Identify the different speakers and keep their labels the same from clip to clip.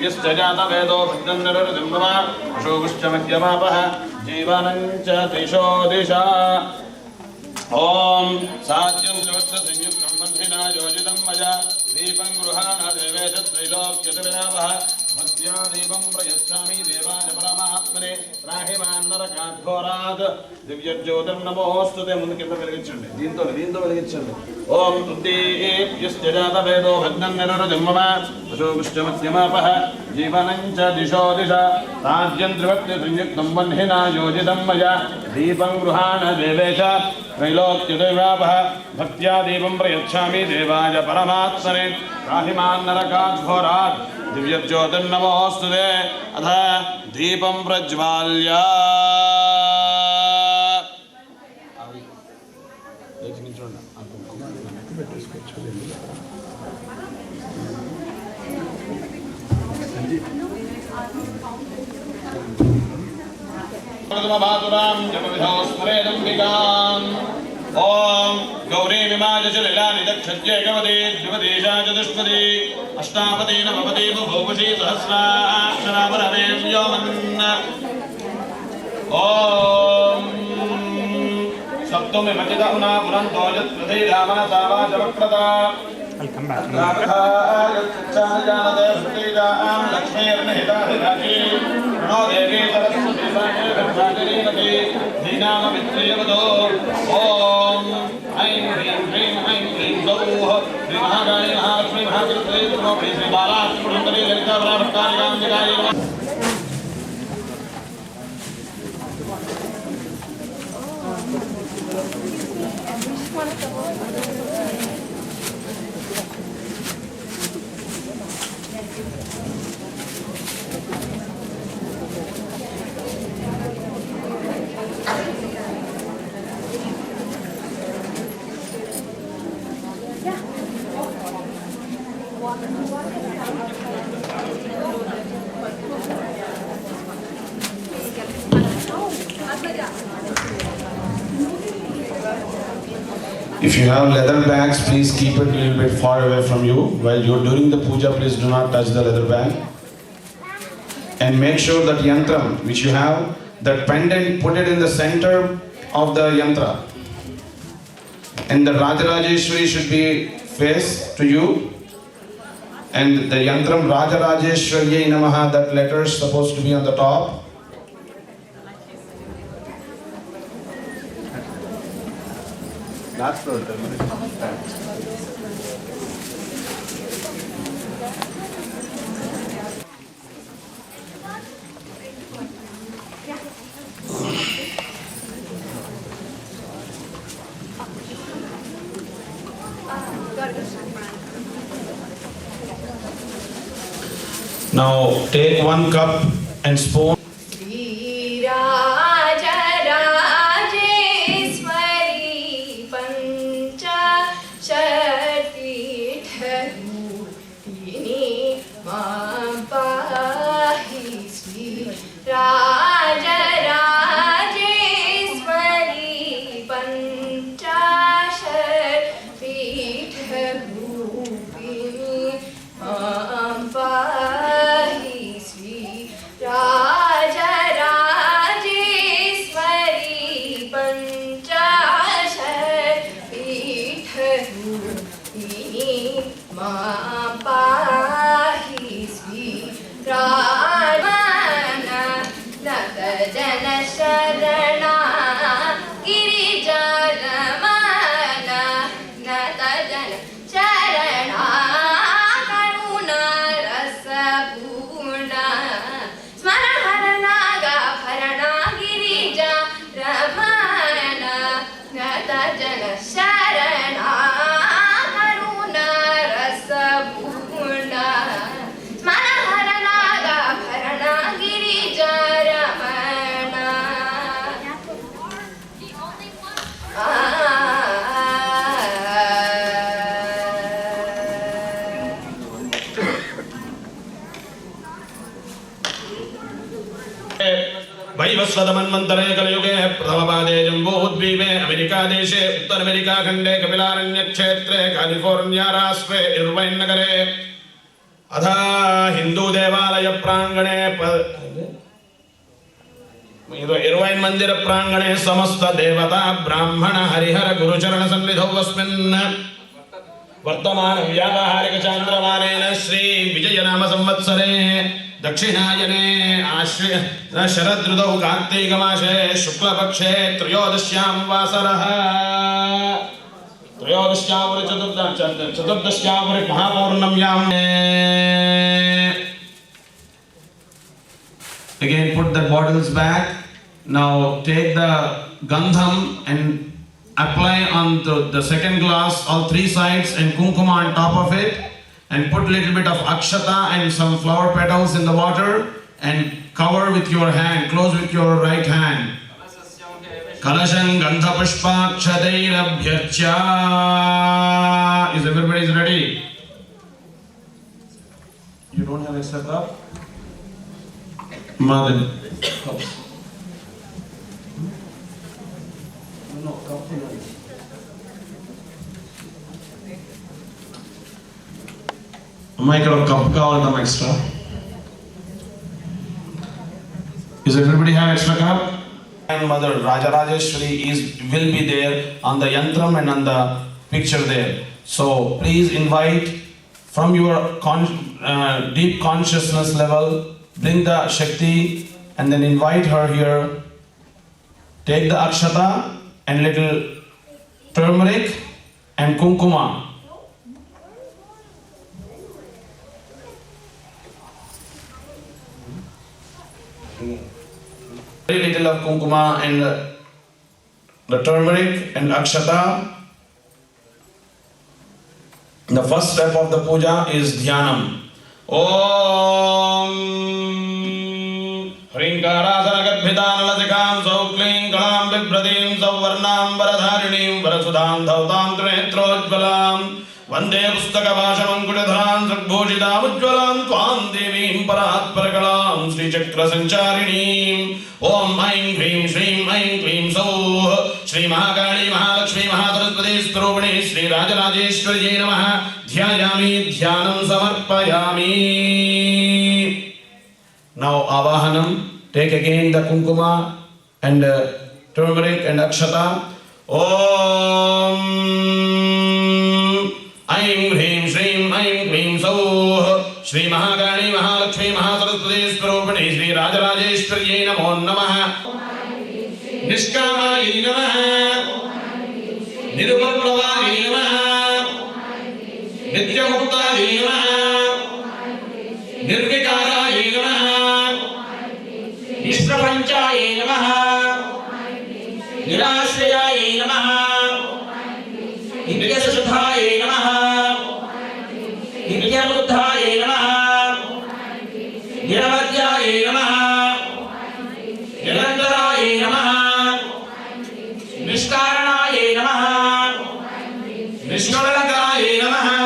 Speaker 1: यश्चजात वेदो भग्नन्नररुदिम्बमा अशोकुश्च मध्यमापः जीवानञ्च दिशो दिशा ॐ साध्यं चवत्संयुक्तं बन्धिना योजितं मया दीपं गृहाण देवेश त्रैलोक्यतिविलापः मत्या दीपं प्रयच्छामि देवाय परमात्मने राहिमान्नरकाघोरात् दिव्यज्योतिर्नमोऽस्तुते ముందు కింద వెలిగించండి దీంతో వెలిగించండి ఓం ఉద్దీప్యశ్చజాత వేదో భగ్నం నిరరుదిమ్మమ అశోకుశ్చ మధ్యమాపః జీవనంచ దిశో దిశ రాజ్యం త్రివక్తి సంయుక్తం వన్హినా యోజితం మయా దీపం గృహాణ దేవేశ त्रैलोक्यतिविलापः भक्त्या दीपं प्रयच्छामि देवाय परमात्मने राहिमान्नरकाघोरात् दिव्यज्योतिर्नमोऽस्तुते अथ दीपं प्रज्वाल्य भातुरां जपविधौ स्मरेदम्बिकाम् ॐ गौरी विमाजशलिलानि दक्षज्येकवती द्विपदीशा चतुष्पदी अष्टापदी नवपदी बभूवशी सहस्राक्षरावरवे व्योमन् ॐ सप्तमी मचिता उना पुरन्तो यत्प्रधीरामनसा वाचवक्रता लक्ष्मीर्निहिताधिराजी प्रणो देवी सरस्वती साक्षी दीनामवित्रयवदो ॐ ऐं ह्रीं ह्रीं ऐं ह्रीं गौः श्रीमहाकाली महालक्ष्मी महागुरुदेवी नमो श्री बालाष्टमी ललिता भट्टारिकां जगायै नमः।
Speaker 2: If you have leather bags, please keep it a little bit far away from you. While you're doing the puja, please do not touch the leather bag. And make sure that yantram which you have, that pendant, put it in the center of the yantra. And the Rajarajeshwari should be face to you. And the yantram Rajarajeshwarye Namaha, that letter is supposed to be on the top.
Speaker 1: Last floor.
Speaker 2: Now take one cup and spoon.
Speaker 3: Raj
Speaker 1: सहस्रतमन्वन्तरे कलियुगे प्रथमपादे जम्बूद्वीपे अमेरिकादेशे उत्तर अमेरिकाखण्डे कपिलारण्यक्षेत्रे California राष्ट्रे इर्वैन् नगरे अथा हिन्दूदेवालय प्राङ्गणे इर्वैन् मन्दिर प्राङ्गणे समस्त देवता ब्राह्मण हरिहर गुरुचरण सन्निधौ अस्मिन् वर्तमान व्यावहारिक चान्द्रमानेन श्री विजयनाम संवत्सरे दक्षिणायने शरदृतौ कार्तीकमासे शुक्लपक्षे त्रयोदश्यां वासरः चतुर्दश्यां महापौर्णम्याम् Again put the bottles back. Now take the gandham and apply on the second glass all three sides and kumkuma on top of it, and put little bit of akshata and some flower petals in the water and cover with your hand, close with your right hand. Kalasham gandha pushpakshadeirabhyarcha. Is everybody ready? You don't have extra cup? Mother. No, coffee. Amma ikkada cup kavalama extra. Does everybody have extra cup? And Mother Rajarajeshwari will be there on the yantram and on the picture there. So please invite from your deep consciousness level. Bring the Shakti and then invite her here. Take the akshata and little turmeric and kumkuma. Very little of kumkuma and the turmeric and akshata. The first step of the puja is dhyanam. Om Hrinkarasanagadbhidanalasikham Saukling Kalam Bipradim Sauvarnam Varadharinim Varasudham Dhautam Trinetrojvalam Vande Pustakavashamankuladharam Sakbhushitam Ujvalam Tvam Devim Paratparakalam Sri Chakra Sancharinim Om Aim Hrim Shrim Aim Klim Sauh Shri Mahakali Mahalakshmi Mahasaraswati Swarupini Shri Rajarajeshwari Namaha Dhyayami Dhyanam Samarpayami. Now Avahanam. Take again the kumkuma and turmeric and akshata. Om Aim Hrim Shrim Aim Klim Sauh Shri Mahakali Mahalakshmi Mahasaraswati Swarupini Shri Rajarajeshwari Namo Namaha. Nishkamayi Namaha Nirupavlayi Namaha Nityamuktayi Namaha Nirvikarayi Namaha Ishprapanchayi Namaha Nirashriyayi Namaha Nityasudhayi Namaha Nityamuddhayi Namaha Niravadyayi Namaha Nirantarayi Namaha Nishkaranayi Namaha Nishkaranayi Namaha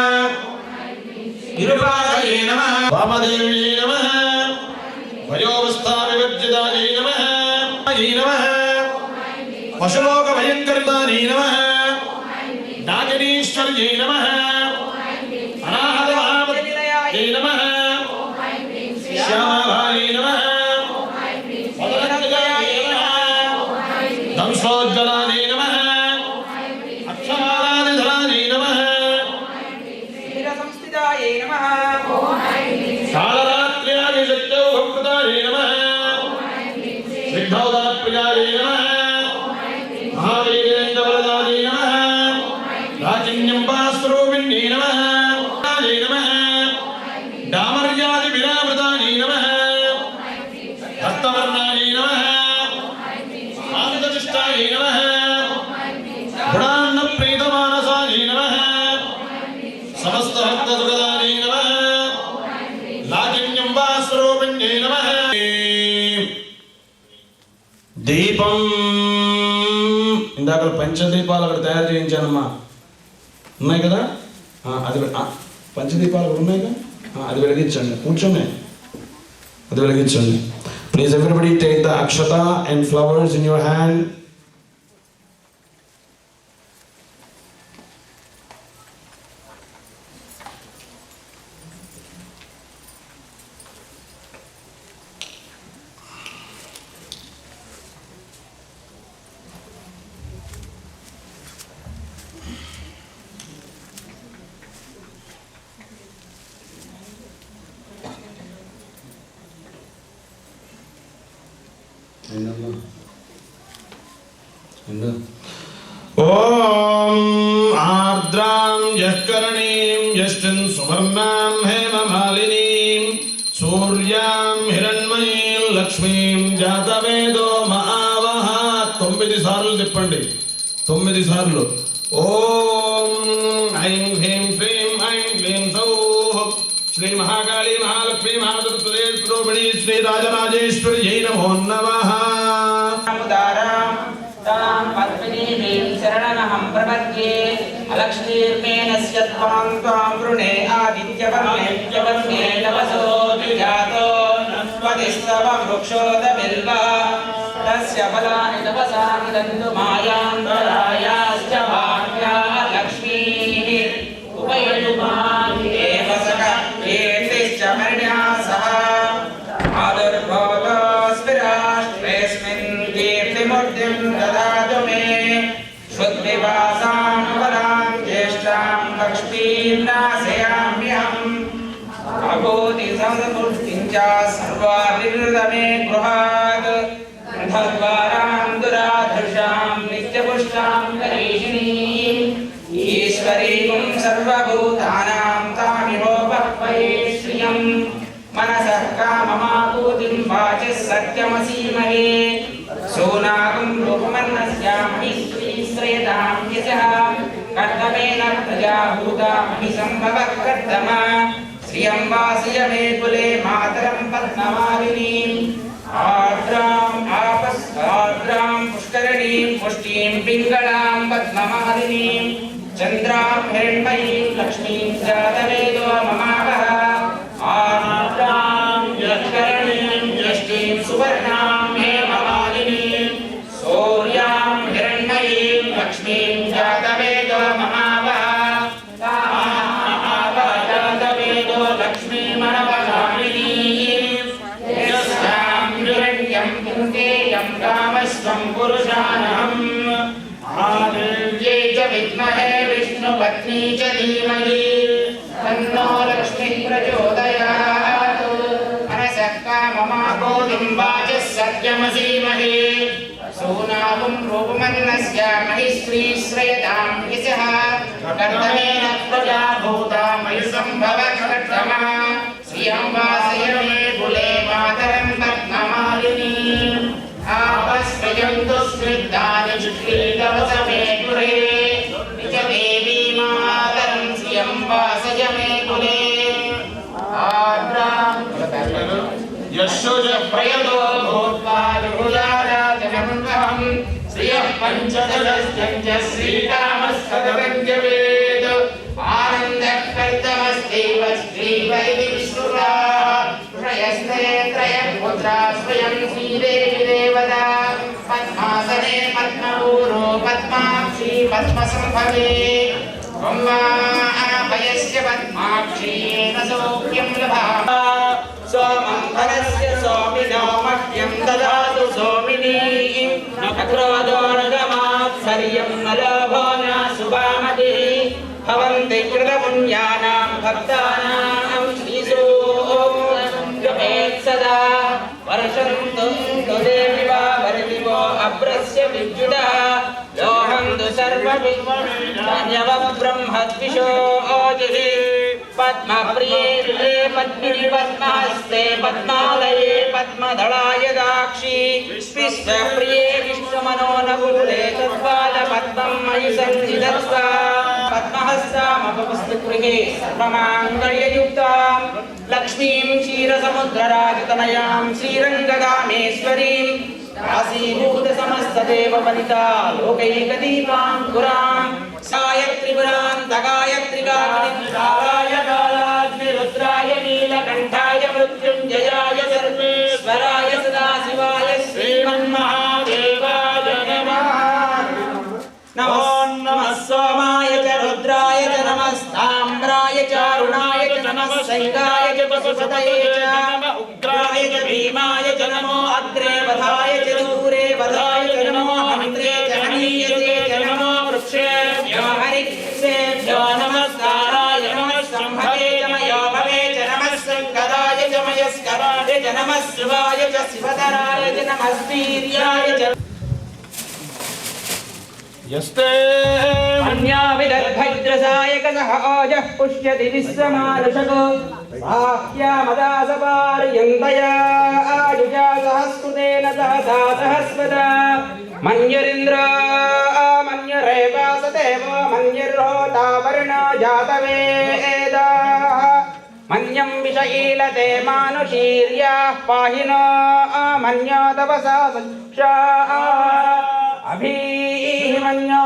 Speaker 1: Nirupadayi Namaha Vamadevi Namaha Vayovasthavivarjitayi Namaha Namaha Pashuloka Bhayankaritayi Namaha Naganishwari Namaha Anahata Mahamadayi Namaha Shyamabhai Namaha Padanandayi Namaha Damsojjalani Namaha Aksharadhani Namaha Samsthidayi Namaha Salaratriyayi Shaktau Bhakratayi Namaha Siddhaudapriyayi Namaha Mahavirendravadayi Namaha Rajinyambaswarupini Namaha Namaha Damaryadi Viravradani Namaha Hastavarnani Namaha Agitachishtayi Namaha Pranna Preetamanasani Namaha Samasta Bhakta Sukadani Namaha Lajinyambaswarupini Namaha Deepam ఇందాక పంచదీపాలు అక్కడ తయారు చేయించానమ్మా ఉన్నాయి కదా అది పంచదీపాలు అక్కడ ఉన్నాయి కదా అది వెలిగించండి కూర్చొని అది వెలిగించండి
Speaker 2: Please everybody take the akshata and flowers in your hand. Om Ardram Yashkaranим Yashtin Suvarnam Hema Malinim Suryam Hiranmayim Lakshmim Jatavedo Maavaha 9 సార్లు చెప్పండి 9 సార్లు ఓం ఐం హ్రీం శ్రీం ఐం క్లీం సౌః శ్రీ మహాకాళీ మహాలక్ష్మీ మహాసరస్వతీ స్వరూపిణీ శ్రీ రాజరాజేశ్వరి జై నమో నమః
Speaker 3: तां पद्मिनीं शरणमहं प्रपद्ये अलक्ष्मीर्मेनस्य त्वां वृणे आदित्यवर्णे नवसो विजातो त्वदिस्तव वृक्षोदबिल्वा तस्य फलानि तपसानि दन्तु मायान्तरायाश्च भाग्या लक्ष्मीः उपयतु मां एव सखा कीर्तिश्च मर्या सह आदुर्भूतोऽस्मिराष्ट्रेऽस्मिन् कीर्तिमूर्तिं ददातु मे शुद्धिवासां वरां ज्येष्ठां लक्ष्मीं नाशयाम्यहम् अभूतिसमूर्तिं च सर्वाभिर्दमे गृहात् गन्धद्वारां दुराधर्षां नित्यपुष्टां करीषिणीम् ईश्वरीं सर्वभूतानां तामिहोपक्वये श्रियम् मनसः काममापूतिं वाचिः सत्यमसीमहे सोनागं रूपमन्नस्यामि श्रीश्रेतां यशः कर्तमेन प्रजाभूता महिसम्भवः कर्तमा श्रियं वासय मे कुले मातरं पद्ममालिनीम् आर्द्रां पुष्करणीं पुष्टिं पिङ्गळां पद्ममालिनीं चन्द्रां हिरण्मयीं लक्ष्मीं जातवेदो ममावः आर्द्रां यत्करणीं यष्टिं सुवर्णां हेममालिनीं सूर्यां हिरण्मयीं लक्ष्मीं जातवेदो ममावः जातवेदो लक्ष्मीमनवगामिनीं यस्यां हिरण्यं पुङ्गेयं कामस्त्वं पुरुषानहम् आदित्ये च विद्महे विष्णुपत्नी च धीमहि तन्नो लक्ष्मीः प्रचोदयात् मनसः काममापूतिं वाचिः सत्यमसीमहे सोनागं रूपमन्नस्यामहि श्रीश्रयतां यशः कर्तमेन प्रजाभूता महिसम्भवः कर्तमा श्रियं वासय मे कुले मातरं पद्ममालिनीम् आपस्पयन्तु स्निग्धानि चिक्रीडवस मे गृहे निज देवी मातरं श्रियं वासय मे कुले आर्द्रां यशोज प्रयतो भूत्वा विभुजाराजनमन्वहं श्रियः पञ्चदशश्च श्रीकामस्तदं जपेत् आनन्दः कर्तमस्त्यैव श्रीवैदि विष्णुरा त्रयस्ते त्रयः पुत्रा स्वयं श्रीदेवी देवता पद्मासने पद्मपूरो पद्माक्षी पद्मसम्भवे त्वं वा अभयस्य पद्माक्षी येन सौख्यं लभामः सोमं धनस्य सोमिनो मह्यं ददातु सोमिनीं न क्रोधो न गमात्सर्यं न लोभो न सुभामतिः भवन्ति कृतपुण्यानां भक्तानां श्रीसूक्तं जपेत् सदा वर्षन्तु देवि वा वरदिवो अभ्रस्य विद्युतः लोहन्तु सर्वविद्वन्यव ब्रह्मद्विषो ओजिः पद्मप्रिये पद्मिनि पद्महस्ते पद्मालये पद्मदलाय दाक्षी विश्वप्रिये विश्वमनोनकुले तद्वालपद्मं मयि सन्निधत्स्व पद्महस्तामपवस्तुगृहे सर्वमाङ्गल्ययुक्तां लक्ष्मीं क्षीरसमुद्रराजतनयां श्रीरङ्गदामेश्वरीं आसीभूतसमस्तदेववनिता लोकैकदीपाङ्कुरां सायत्रिपुरान्तगायत्रिकाग्निकालाय कालाग्निरुद्राय नीलकण्ठाय मृत्युञ्जयाय सर्वेश्वराय सदा सैगाय च पशुपतये च नमः उग्राय च भीमाय च नमो अग्रे वधाय च दूरे वधाय च नमो हन्त्रे च हनीयते च नमो वृक्षेभ्यो हरिकेभ्यो नमस्काराय नमः शम्भवे च मयो भवे च नमः शङ्कराय च मयस्कराय च नमः शिवाय च शिवधराय च नमः वीर्याय च
Speaker 2: यस्ते
Speaker 3: मन्याविदर्भद्रसायकसः ओजः पुष्यति विश्वमानुषको साह्यामदासपार्यन्तया आयुजा सहस्कृतेन सहसा सहस्वदा मन्युरिन्द्रो मन्युरेवासदेवो मन्युर्होता वर्णो जातवेदाः मन्यं विषईलते मानुषीर्याः पाहिनो मन्यो तपसा सक्षाः अभीमन्योदजेम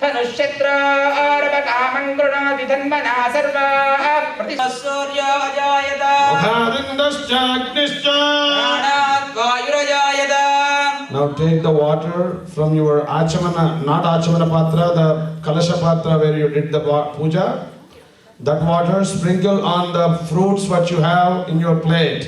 Speaker 3: धनुष्यत्रारवकामं कृणोति धन्वना सर्वाः प्रतिसूर्यो अजायत
Speaker 2: मुखादिन्दश्चाग्निश्च
Speaker 3: प्राणात् वायुरजायत.
Speaker 2: Now take the water from your achamana, not achamana patra, the kalasha patra where you did the puja. That water sprinkle on the fruits what you have in your plate.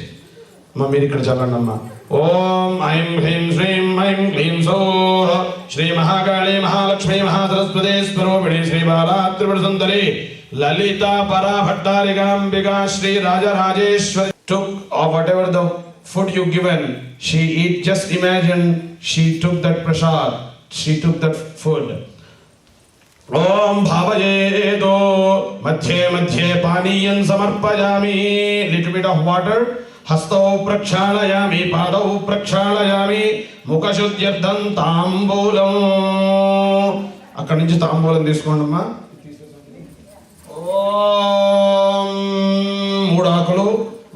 Speaker 2: Mami ikkada chalanamma. Om Aim Hrim Shrim Aim Klim Soha Shri Mahakali Mahalakshmi Mahasaraswati Swarupini Shri Bala Tripurasundari Lalita Para Bhattarikambika Shri Raja Rajeshwari took or whatever the food you given, she eat. Just imagine she took that prasad, she took that food. Om Bhavayedo Madhye Madhye Paniyan Samarpayami. Little bit of water. हस्तौ प्रक्षालयामि पादौ प्रक्षालयामि मुखशुद्ध्यर्थं तांबूलं అక్కడి నుంచి తాంబూలం తీసుకోండమ్మా. ఓం మూడు ఆకులు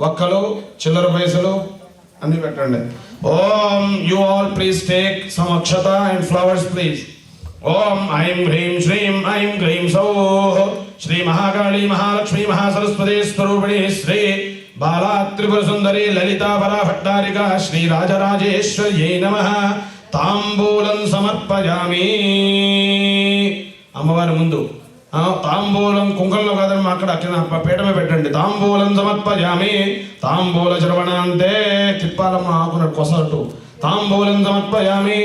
Speaker 2: వక్కలు చిల్లర పైసలు అన్ని పెట్టండి. ఓం you all please take some akshata and flowers please. ఓం ఐం హ్రీం శ్రీం ఐం క్లీం సౌః శ్రీ మహాకాళీ మహాలక్ష్మీ మహాసరస్వతి స్వరూపిణి శ్రీ బాలా త్రిపుర సుందరి లలితా పరా భట్టారిక శ్రీ రాజరాజేశ్వర్యై నమః తాంబూలం సమర్పయామి. అమ్మవారి ముందు తాంబూలం కుంకంలో కాదమ్మా, అక్కడ పీఠమే పెట్టండి. తాంబూలం సమర్పయామి. తాంబూల చరవణాంతే తిప్పాలమ్మ ఆకున్నట్టు కొసట్టు. తాంబూలం సమర్పయామి.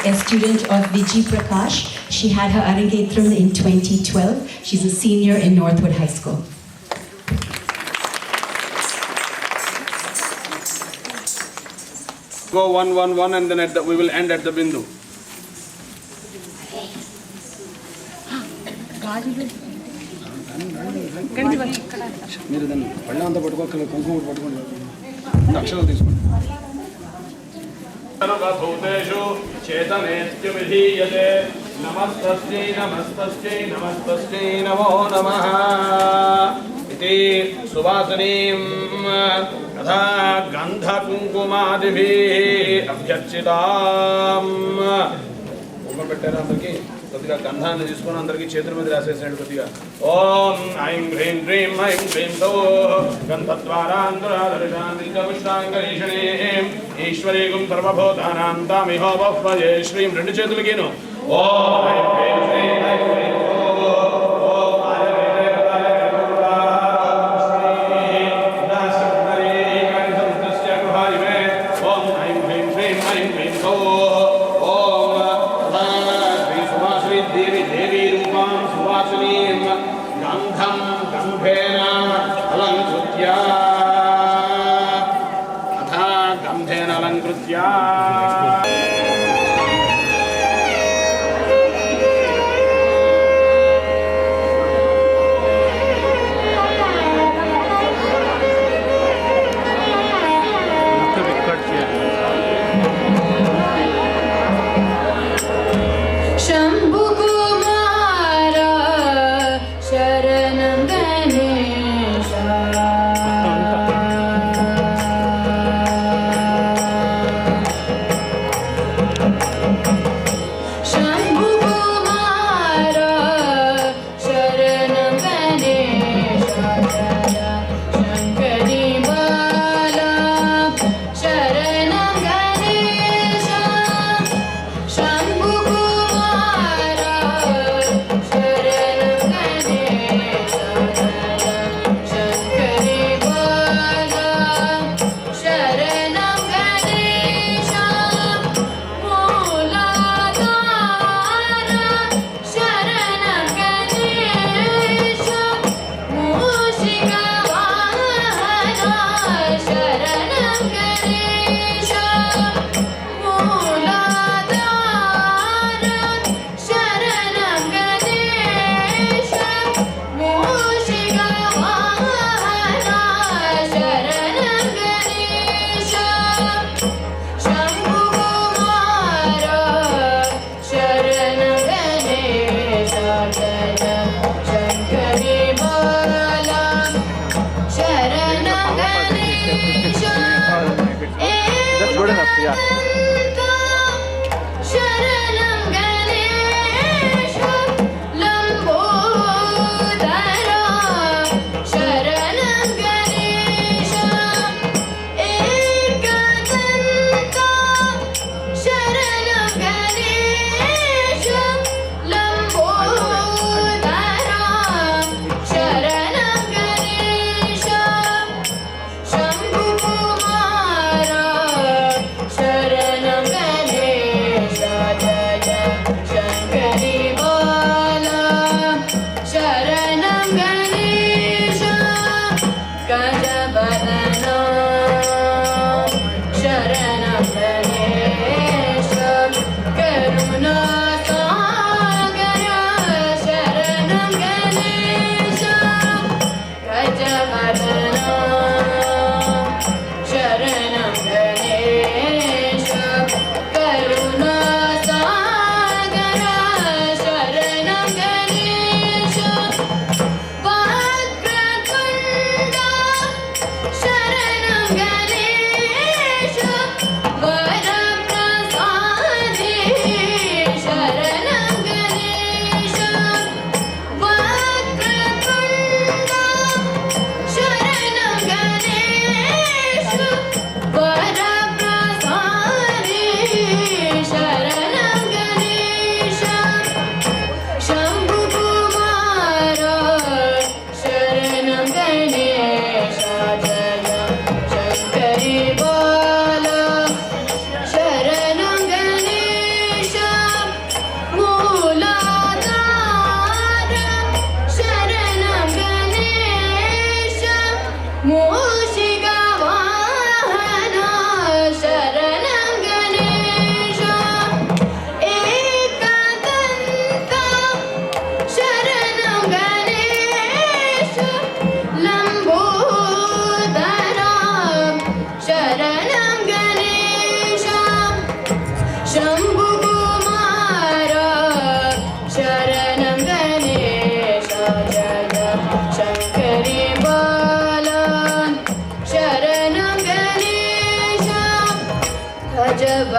Speaker 4: a student of Vijay Prakash. She had her Arangetram in 2012. She's a senior in Northwood High School.
Speaker 2: Go 1, 1, 1 and then we will end at the bindu. మీరు దాన్ని పళ్ళ అంతా పట్టుకోకలేదు, కుంకుమ పట్టుకోండి, అక్షరాలు తీసుకోండి. సర్వభూతేషు చేతనేత్యువిధీయతే నమస్తస్యై నమస్తస్యై నమస్తస్యై నమో నమః ఇతి సువాసనీం తథా గంధకుంకుమాదిభిః అభ్యర్చితాం. కుంకుమ పెట్టారా అందరికీ? కొద్దిగా గంధాన్ని తీసుకొని అందరికీ చేతుల మీద రాసేసాడు. కొద్దిగా ఓం ఐం హ్రీం హ్రీం ఐం హ్రీం సో గంధద్వారాంతరాదర్శాంగరీషణీం ఈశ్వరీగుం సర్వభూతానాం తామిహో బహ్వజే శ్రీం. రెండు చేతులకేను ఓం ఐం హ్రీం శ్రీం ఐం హ్రీం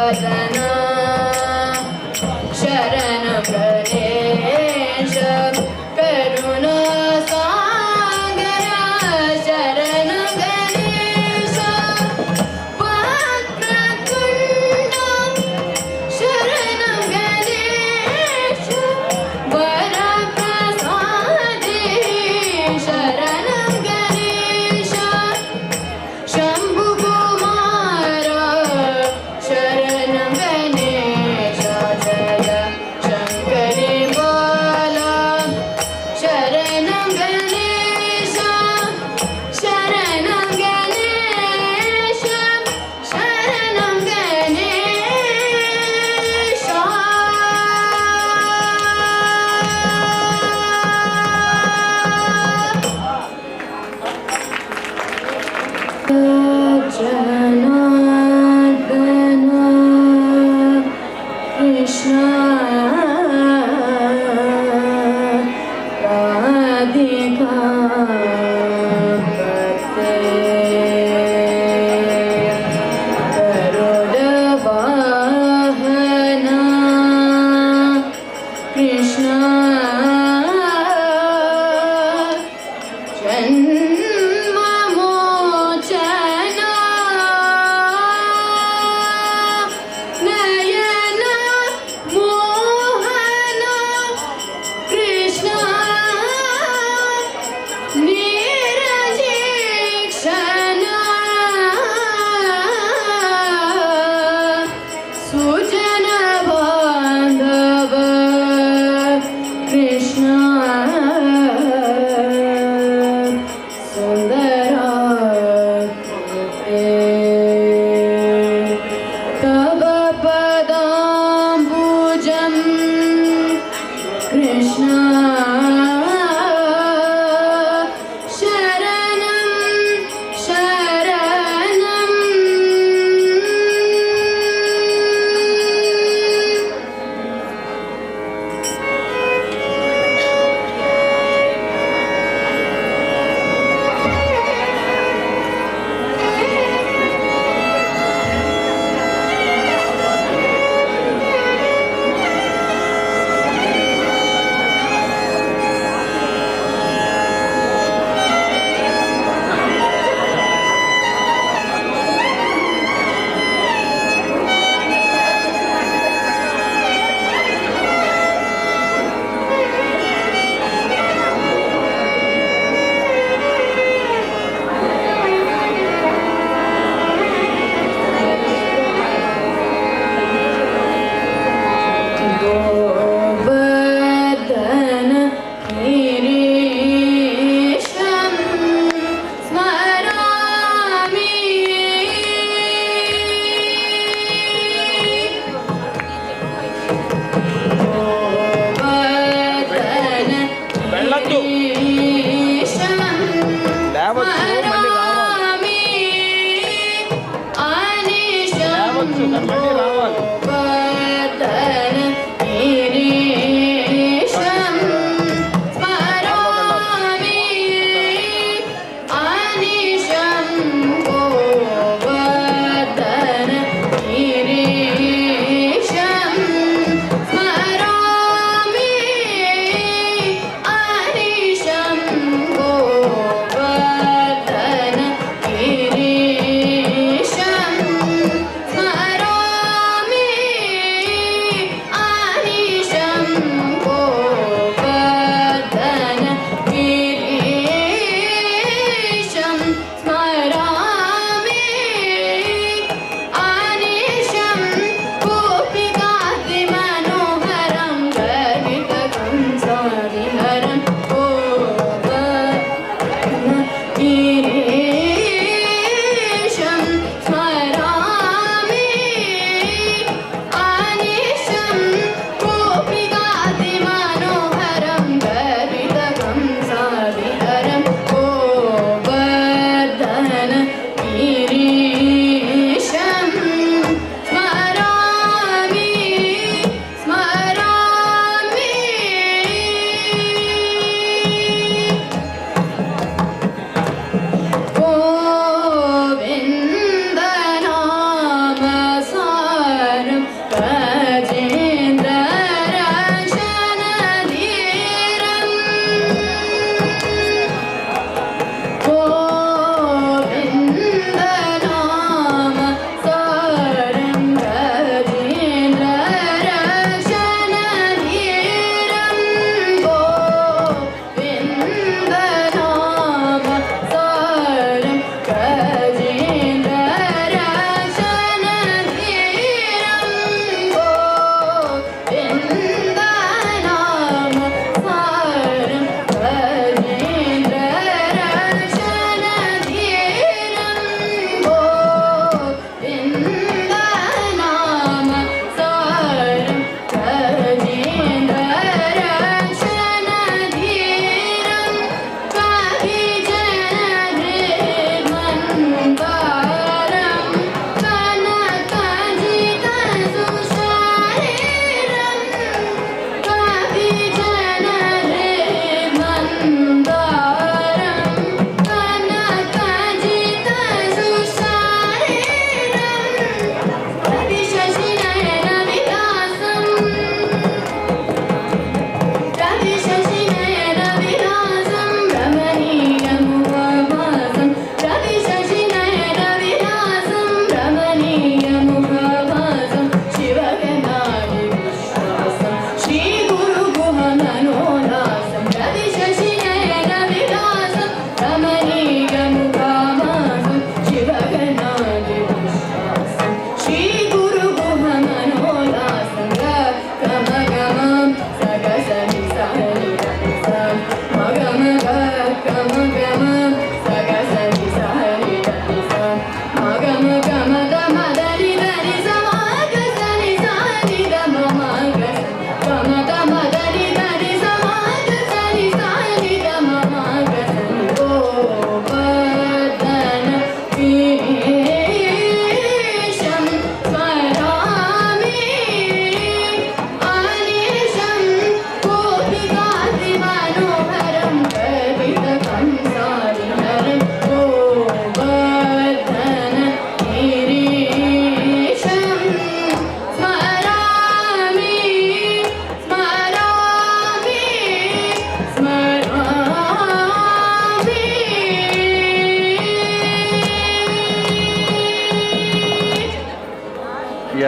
Speaker 5: साधना शरणं गणेश करुणा सागर शरणं गणेश वक्रतुण्ड शरणं गणेश वरप्रसादे शरणं गणेश शम्भुकुमार शरणं गणेश जय शङ्करी बाला शरणं गणेश शरणं गणेश शरणं गणेश जनार्दन कृष्ण राधिका पते गरुडवाहना कृष्ण जन्ममोचना नयन मोहना कृष्ण नीरजीक्षणा सुजन बान्धव कृष्ण सुन्दरा तव पदाम्बुजं कृष्ण शरणं शरणं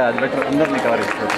Speaker 6: అది బెటర్, అందరినీ కవర్ చేస్తారు.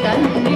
Speaker 5: తండ్రి